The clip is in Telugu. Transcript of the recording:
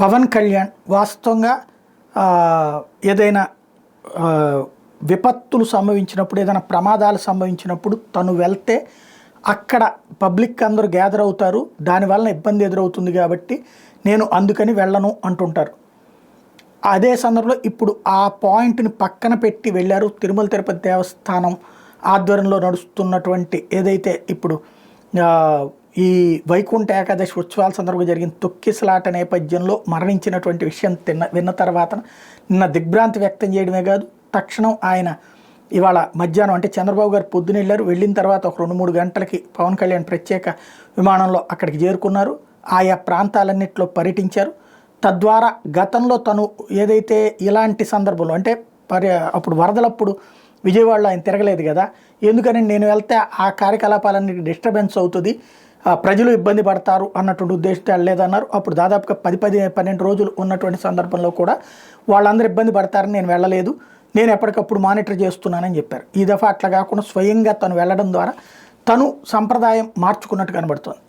పవన్ కళ్యాణ్ వాస్తవంగా ఏదైనా విపత్తులు సంభవించినప్పుడు, ఏదైనా ప్రమాదాలు సంభవించినప్పుడు తను వెళ్తే అక్కడ పబ్లిక్ అందరూ గ్యాదర్ అవుతారు, దానివల్ల ఇబ్బంది ఎదురవుతుంది కాబట్టి నేను అందుకని వెళ్ళను అంటుంటారు. అదే సందర్భంలో ఇప్పుడు ఆ పాయింట్ని పక్కన పెట్టి వెళ్ళారు. తిరుమల తిరుపతి దేవస్థానం ఆధ్వర్యంలో నడుస్తున్నటువంటి ఏదైతే ఇప్పుడు ఈ వైకుంఠ ఏకాదశి ఉత్సవాల సందర్భంగా జరిగిన తొక్కిసలాట నేపథ్యంలో మరణించినటువంటి విషయం విన్న తర్వాత నిన్న దిగ్భ్రాంతి వ్యక్తం చేయడమే కాదు, తక్షణం ఆయన ఇవాళ మధ్యాహ్నం అంటే చంద్రబాబు గారు పొద్దున వెళ్ళారు. వెళ్ళిన తర్వాత ఒక 2-3 గంటలకి పవన్ కళ్యాణ్ ప్రత్యేక విమానంలో అక్కడికి చేరుకున్నారు. ఆయా ప్రాంతాలన్నింటిలో పర్యటించారు. తద్వారా గతంలో తను ఏదైతే ఇలాంటి సందర్భంలో అంటే అప్పుడు వరదలప్పుడు విజయవాడలో ఆయన తిరగలేదు కదా, ఎందుకని నేను వెళ్తే ఆ కార్యకలాపాలన్నీ డిస్టర్బెన్స్ అవుతుంది, ప్రజలు ఇబ్బంది పడతారు అన్నటువంటి ఉద్దేశంతో వెళ్ళలేదన్నారు. అప్పుడు దాదాపుగా 10-12 రోజులు ఉన్నటువంటి సందర్భంలో కూడా వాళ్ళందరూ ఇబ్బంది పడతారని నేను వెళ్ళలేదు, నేను ఎప్పటికప్పుడు మానిటర్ చేస్తున్నానని చెప్పారు. ఈ దఫా అట్లా కాకుండా స్వయంగా తను వెళ్ళడం ద్వారా తను సంప్రదాయం మార్చుకున్నట్టు కనబడుతోంది.